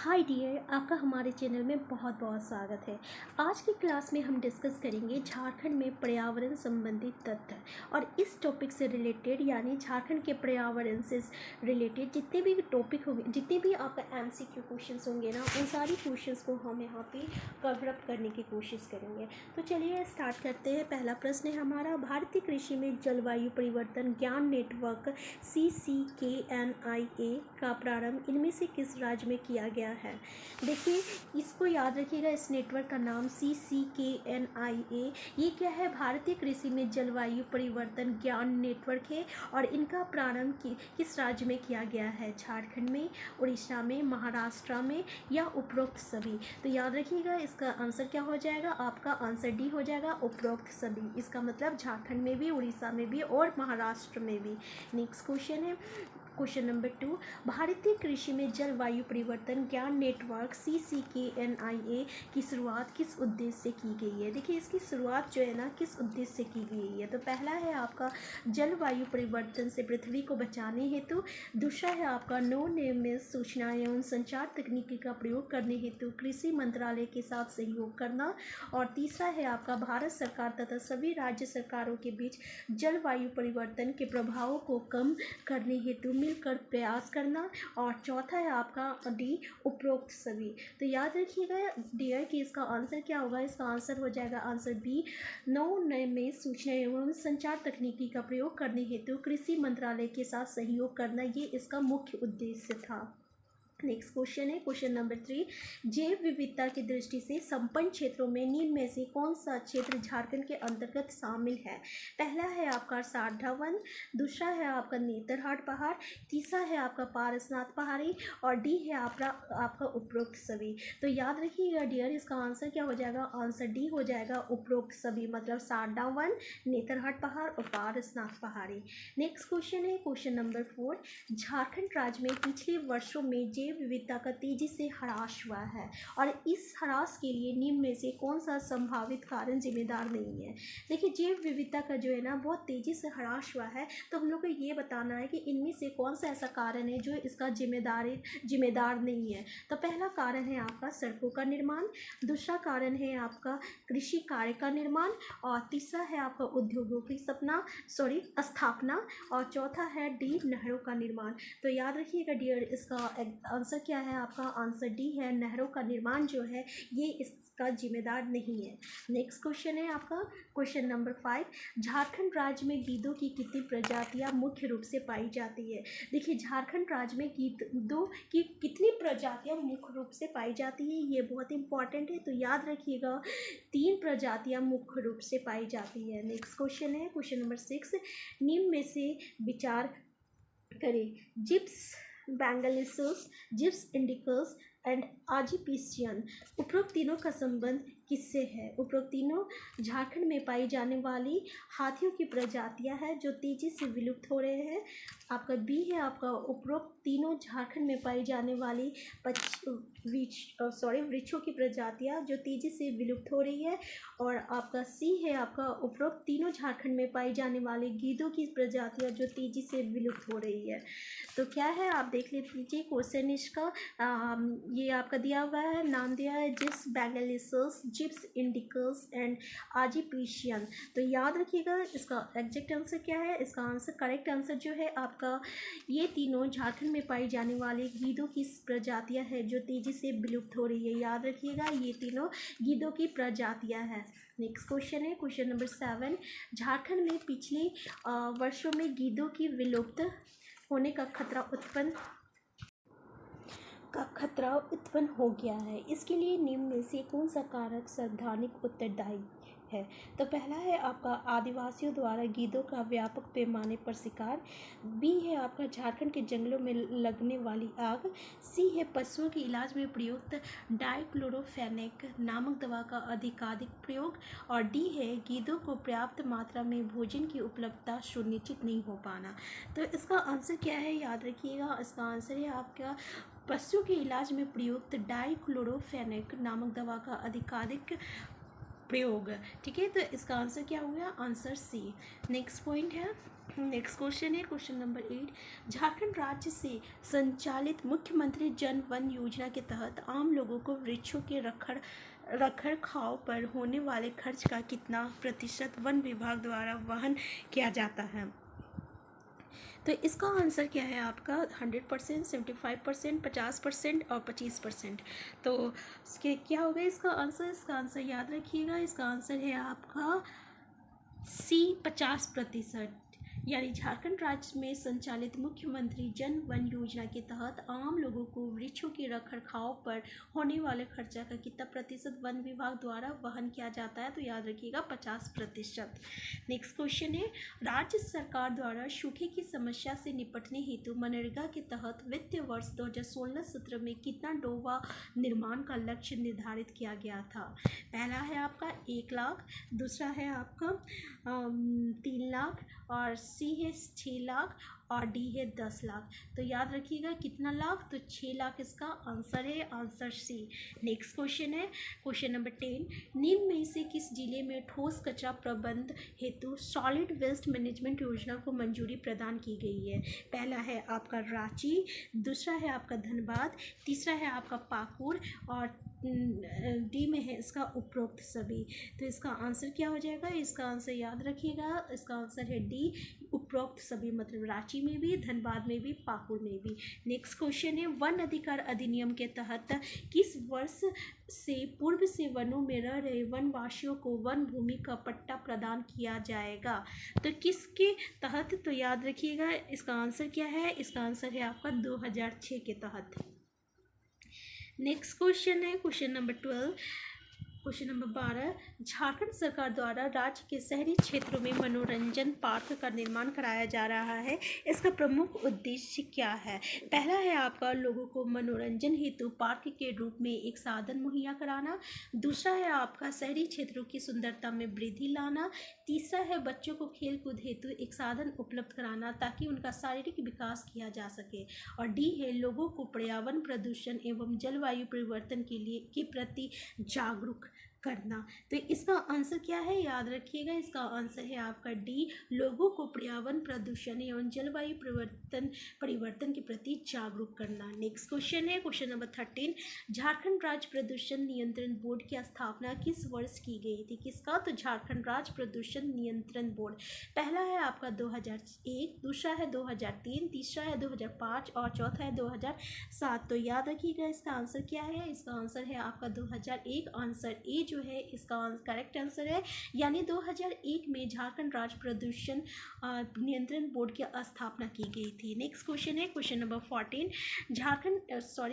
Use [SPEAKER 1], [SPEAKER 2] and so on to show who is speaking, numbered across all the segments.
[SPEAKER 1] Hi dear, आपका हमारे channel में बहुत बहुत स्वागत है। आज की क्लास में हम डिस्कस करेंगे झारखंड में पर्यावरण संबंधी तथ्य और इस टॉपिक से रिलेटेड यानी झारखंड के पर्यावरण से रिलेटेड जितने भी टॉपिक होंगे, जितने भी आपका एमसीक्यू क्वेश्चंस होंगे ना, उन सारी क्वेश्चंस को हम यहाँ पे कवर अप करने की कोशिश करेंगे। तो चलिए स्टार्ट करते हैं। पहला प्रश्न है हमारा, भारतीय कृषि में जलवायु परिवर्तन ज्ञान नेटवर्क CCKNIA का प्रारंभ इनमें से किस राज्य में किया गया है। देखिए, इसको याद रखिएगा, इस नेटवर्क का नाम CCKNIA, ये क्या है, भारतीय कृषि में जलवायु परिवर्तन ज्ञान नेटवर्क है और इनका प्रारंभ किस राज्य में किया गया है, झारखंड में, उड़ीसा में, महाराष्ट्र में या उपरोक्त सभी। तो याद रखिएगा, इसका आंसर क्या हो जाएगा, आपका आंसर डी हो जाएगा, उपरोक्त सभी। इसका मतलब झारखंड में भी, उड़ीसा में भी और महाराष्ट्र में भी। नेक्स्ट क्वेश्चन है क्वेश्चन नंबर 2, भारतीय कृषि में जलवायु परिवर्तन ज्ञान नेटवर्क CCKNIA की शुरुआत किस उद्देश्य से की गई है। देखिए, इसकी शुरुआत जो है ना, किस उद्देश्य से की गई है। तो पहला है आपका जलवायु परिवर्तन से पृथ्वी को बचाने हेतु, दूसरा है आपका नवनिर्मित सूचना एवं संचार तकनीकी का प्रयोग करने हेतु कृषि मंत्रालय के साथ सहयोग करना, और तीसरा है आपका भारत सरकार तथा सभी राज्य सरकारों के बीच जलवायु परिवर्तन के प्रभावों को कम करने हेतु मिलकर प्रयास करना, और चौथा है आपका डी, उपरोक्त सभी। तो याद रखिएगा डियर कि इसका आंसर क्या होगा, इसका आंसर हो जाएगा आंसर बी, नवनिर्मित सूचना एवं संचार तकनीकी का प्रयोग करने हेतु कृषि मंत्रालय के साथ सहयोग करना, ये इसका मुख्य उद्देश्य था। नेक्स्ट क्वेश्चन है क्वेश्चन नंबर 3, जैव विविधता की दृष्टि से संपन्न क्षेत्रों में निम्न में से कौन सा क्षेत्र झारखंड के अंतर्गत शामिल है। पहला है आपका सारधा वन, दूसरा है आपका नेतरहाट पहाड़, तीसरा है आपका पारसनाथ पहाड़ी, और डी है आपका उपरोक्त सभी। तो याद रखिएगा डियर, इसका आंसर क्या हो जाएगा, आंसर डी हो जाएगा, उपरोक्त सभी, मतलब सारधा वन, नेतरहाट पहाड़ और पारसनाथ पहाड़ी। नेक्स्ट क्वेश्चन है क्वेश्चन नंबर 4, झारखंड राज्य में पिछले वर्षों में जैव विविधता का तेजी से ह्रास हुआ है और इस ह्रास के लिए निम्न में से कौन सा संभावित कारण जिम्मेदार नहीं है। देखिए, जैव विविधता का जो है ना, बहुत तेजी से ह्रास हुआ है, तो हम लोग को ये बताना है कि इनमें से कौन सा ऐसा कारण है जो इसका जिम्मेदार नहीं है। तो पहला कारण है आपका सड़कों का निर्माण, दूसरा कारण है आपका कृषि कार्य का निर्माण, और तीसरा है आपका उद्योगों की स्थापना, और चौथा है डी, नहरों का निर्माण। तो याद रखिएगा डियर, इसका आंसर क्या है, आपका आंसर डी है, नहरों का निर्माण जो है ये इसका जिम्मेदार नहीं है। नेक्स्ट क्वेश्चन है आपका क्वेश्चन नंबर 5, झारखंड राज्य में गीदों की कितनी प्रजातियां मुख्य रूप से पाई जाती है। देखिए, झारखंड राज्य में गीदों की कितनी प्रजातियां मुख्य रूप से पाई जाती है, ये बहुत इंपॉर्टेंट है। तो याद रखिएगा, 3 प्रजातियां मुख्य रूप से पाई जाती है। नेक्स्ट क्वेश्चन है क्वेश्चन नंबर 6, निम्न में से विचार करें, जिप्स बैंगलिसस, जिप्स इंडिकस एंड आजिपिशियन, उपरोक्त तीनों का संबंध किससे है। उपरोक्त तीनों झारखंड में पाई जाने वाली हाथियों की प्रजातियां हैं जो तेजी से विलुप्त हो रहे हैं। आपका बी है आपका उपरोक्त तीनों झारखंड में पाई जाने वाली वृक्षों की प्रजातियां जो तेजी से विलुप्त हो रही है, और आपका सी है आपका उपरोक्त तीनों झारखंड में पाई जाने वाली गीदों की प्रजातियां जो तेजी से विलुप्त हो रही है। तो क्या है, आप देख लीजिए क्वेश्चन इसका, ये आपका दिया हुआ है, नाम दिया है जिप्स बैंगलिसस, जिप्स इंडिकस एंड आजिपिशियन। तो याद रखिएगा, इसका एग्जैक्ट आंसर क्या है, इसका आंसर करेक्ट आंसर जो है आपका, ये तीनों झारखंड में पाई जाने वाली गीदों की प्रजातियां हैं जो तेजी से विलुप्त हो रही है। याद रखिएगा, ये तीनों गीदों की प्रजातियां हैं। नेक्स्ट क्वेश्चन है क्वेश्चन नंबर 7, झारखंड में पिछले वर्षों में गीदों की विलुप्त होने का खतरा उत्पन्न हो गया है। इसके लिए निम्न में से कौन सा कारक संवैधानिक उत्तरदायी है। तो पहला है आपका आदिवासियों द्वारा गीदों का व्यापक पैमाने पर शिकार, बी है आपका झारखंड के जंगलों में लगने वाली आग, सी है पशुओं के इलाज में प्रयुक्त डाइक्लोरोफेनेक नामक दवा का अधिकाधिक प्रयोग, और डी है गीदों को पर्याप्त मात्रा में भोजन की उपलब्धता सुनिश्चित नहीं हो पाना। तो इसका आंसर क्या है, याद रखिएगा, इसका आंसर है आपका पशुओं के इलाज में प्रयुक्त डाइक्लोरोफेनेक नामक दवा का अधिकाधिक प्रयोग। ठीक है, तो इसका आंसर क्या हो गया, आंसर सी। नेक्स्ट पॉइंट है, नेक्स्ट क्वेश्चन है क्वेश्चन नंबर 8। झारखंड राज्य से संचालित मुख्यमंत्री जन वन योजना के तहत आम लोगों को वृक्षों के रखरखाव पर होने वाले खर्च का कितना प्रतिशत वन विभाग द्वारा वहन किया जाता है? तो इसका आंसर क्या है आपका, 100%, 75%, 50% और 25%। तो इसके क्या होगा इसका आंसर याद रखिएगा, इसका आंसर है आपका सी, 50%। यानी झारखंड राज्य में संचालित मुख्यमंत्री जन वन योजना के तहत आम लोगों को वृक्षों के रखरखाव पर होने वाले खर्चा का कितना प्रतिशत वन विभाग द्वारा वहन किया जाता है? तो याद रखिएगा 50%। नेक्स्ट क्वेश्चन है, राज्य सरकार द्वारा सूखे की समस्या से निपटने हेतु मनरेगा के तहत वित्तीय वर्ष 2016-17 में कितना डोवा निर्माण का लक्ष्य निर्धारित किया गया था? पहला है आपका 1 लाख, दूसरा है आपका 3 लाख, और सी है 6 लाख, और डी है 10 लाख। तो याद रखिएगा कितना लाख, तो 6 लाख इसका आंसर है, आंसर सी। नेक्स्ट क्वेश्चन है क्वेश्चन नंबर 10। निम्न में से किस जिले में ठोस कचरा प्रबंध हेतु सॉलिड वेस्ट मैनेजमेंट योजना को मंजूरी प्रदान की गई है? पहला है आपका रांची, दूसरा है आपका धनबाद, तीसरा है आपका पाकुड़, और डी में है इसका उपरोक्त सभी। तो इसका आंसर क्या हो जाएगा, इसका आंसर याद रखिएगा, इसका आंसर है डी, उपरोक्त सभी, मतलब रांची में भी, धनबाद में भी, पाकुड़ में भी। नेक्स्ट क्वेश्चन है, वन अधिकार अधिनियम के तहत किस वर्ष से पूर्व से वनों में रह रहे वनवासियों को वन भूमि का पट्टा प्रदान किया जाएगा? तो किसके तहत? तो याद रखिएगा इसका आंसर क्या है, इसका आंसर है आपका 2006 के तहत। नेक्स्ट क्वेश्चन है क्वेश्चन नंबर 12। झारखंड सरकार द्वारा राज्य के शहरी क्षेत्रों में मनोरंजन पार्क का निर्माण कराया जा रहा है, इसका प्रमुख उद्देश्य क्या है? पहला है आपका लोगों को मनोरंजन हेतु पार्क के रूप में एक साधन मुहैया कराना, दूसरा है आपका शहरी क्षेत्रों की सुंदरता में वृद्धि लाना, तीसरा है बच्चों को खेल कूद हेतु एक साधन उपलब्ध कराना ताकि उनका शारीरिक विकास किया जा सके, और डी है लोगों को पर्यावरण प्रदूषण एवं जलवायु परिवर्तन के प्रति जागरूक करना। तो इसका आंसर क्या है, याद रखिएगा इसका आंसर है आपका डी, लोगों को पर्यावरण प्रदूषण एवं जलवायु परिवर्तन के प्रति जागरूक करना। नेक्स्ट क्वेश्चन है क्वेश्चन नंबर 13। झारखंड राज्य प्रदूषण नियंत्रण बोर्ड की स्थापना किस वर्ष की गई थी? किसका? तो झारखंड राज्य प्रदूषण नियंत्रण बोर्ड। पहला है आपका 2001, दूसरा है 2003, तीसरा है 2005 और चौथा है 2007। तो याद रखिएगा इसका आंसर क्या है, इसका आंसर है आपका 2001, आंसर ए जो है इसका करेक्ट आंसर है। यानी 2001 में झारखंड राज्य प्रदूषण नियंत्रण बोर्ड की स्थापना की गई थी। नेक्स्ट क्वेश्चन है question number 14।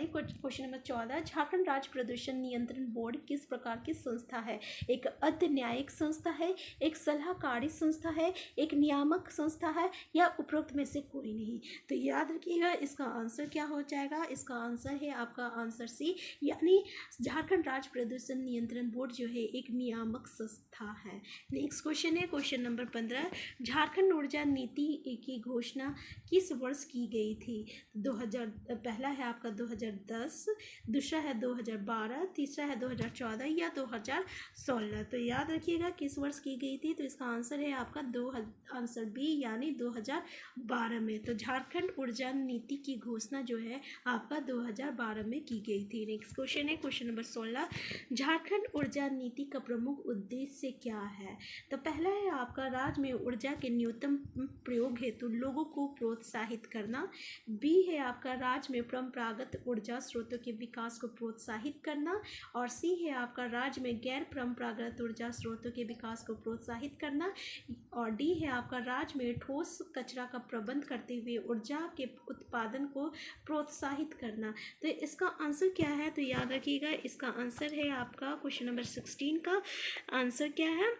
[SPEAKER 1] Question number 14। Jharkhand राज्य प्रदूषण नियंत्रण बोर्ड किस प्रकार की संस्था है? एक अर्ध न्यायिक संस्था है, एक सलाहकारी संस्था है, एक नियामक संस्था है, या उपरोक्त में से कोई नहीं? तो याद रखिएगा इसका आंसर क्या हो जाएगा, इसका आंसर है आपका आंसर सी, यानी झारखंड राज्य प्रदूषण नियंत्रण बोर्ड जो है एक नियामक संस्था है। नेक्स्ट क्वेश्चन है क्वेश्चन नंबर 15। झारखंड ऊर्जा नीति की घोषणा किस वर्ष की गई थी? 2000, पहला है आपका 2010, दूसरा है 2012, तीसरा है 2014 या 2016। तो याद रखिएगा किस वर्ष की गई थी, तो इसका आंसर है आपका आंसर बी, यानी 2012 में। तो झारखंड ऊर्जा नीति की घोषणा जो है आपका 2012 में की गई थी। नेक्स्ट क्वेश्चन है क्वेश्चन नंबर 16। झारखंड ऊर्जा नीति का प्रमुख उद्देश्य क्या है? तो पहला है आपका राज्य में ऊर्जा के न्यूनतम प्रयोग हेतु लोगों को प्रोत्साहित करना, बी है आपका राज्य में परंपरागत ऊर्जा स्रोतों के विकास को प्रोत्साहित करना, और सी है आपका राज्य में गैर परंपरागत ऊर्जा स्रोतों के विकास को प्रोत्साहित करना, और डी है आपका राज्य में ठोस कचरा का प्रबंध करते हुए ऊर्जा के उत्पादन को प्रोत्साहित करना। तो इसका आंसर क्या है, तो याद रखिएगा इसका आंसर है आपका क्वेश्चन नंबर 16 का आंसर क्या है,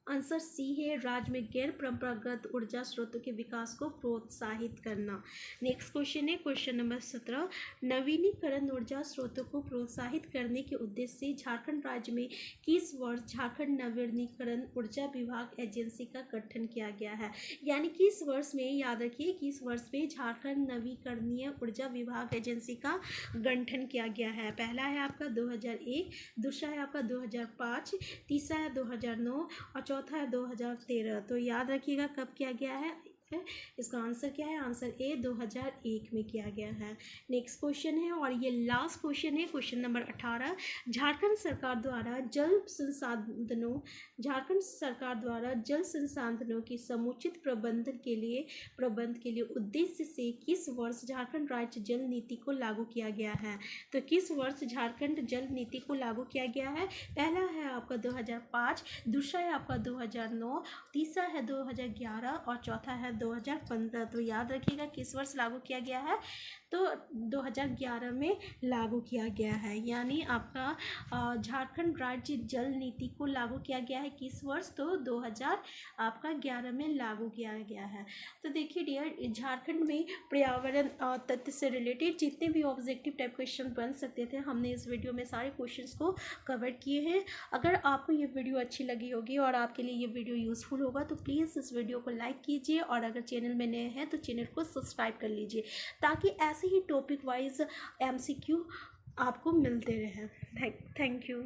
[SPEAKER 1] आंसर सी है, राज्य में गैर परंपरागत ऊर्जा स्रोतों के विकास को प्रोत्साहित करना। नेक्स्ट क्वेश्चन है क्वेश्चन नंबर 17, नवीनीकरण ऊर्जा स्रोतों को प्रोत्साहित करने के उद्देश्य से झारखंड राज्य में किस वर्ष झारखंड नवीनीकरण ऊर्जा विभाग एजेंसी का गठन किया गया है। यानी किस वर्ष में, याद रखिए किस वर्ष में झारखंड नवीकरणीय ऊर्जा विभाग एजेंसी का गठन किया गया है। पहला है आपका 2001, दूसरा है आपका 2005, तीसरा है 2009 और चौथा है 2013। तो याद रखिएगा कब किया गया है। इसका आंसर क्या है, आंसर ए 2001 में किया गया है। नेक्स्ट क्वेश्चन है और ये लास्ट क्वेश्चन है क्वेश्चन नंबर 18, झारखंड सरकार द्वारा जल संसाधनों की समुचित प्रबंध के लिए उद्देश्य से किस वर्ष झारखंड राज्य जल नीति को लागू किया गया है। तो किस वर्ष झारखंड जल नीति को लागू किया गया है। पहला है आपका 2005, दूसरा है आपका 2009, तीसरा है 2011 और चौथा है 2015। तो याद रखिएगा किस वर्ष लागू किया गया है, तो 2011 में लागू किया गया है। यानी आपका झारखंड राज्य जल नीति को लागू किया गया है किस वर्ष, तो 2011 में लागू किया गया है। तो देखिए डियर, झारखंड में पर्यावरण तथ्य से रिलेटेड जितने भी ऑब्जेक्टिव टाइप क्वेश्चन बन सकते थे, हमने इस वीडियो में सारे क्वेश्चंस को कवर किए हैं। अगर आपको ये वीडियो अच्छी लगी होगी और आपके लिए ये वीडियो यूज़फुल होगा तो प्लीज़ इस वीडियो को लाइक कीजिए और अगर चैनल में नए हैं तो चैनल को सब्सक्राइब कर लीजिए ताकि ऐसे ही टॉपिक वाइज MCQ आपको मिलते रहें। Thank you.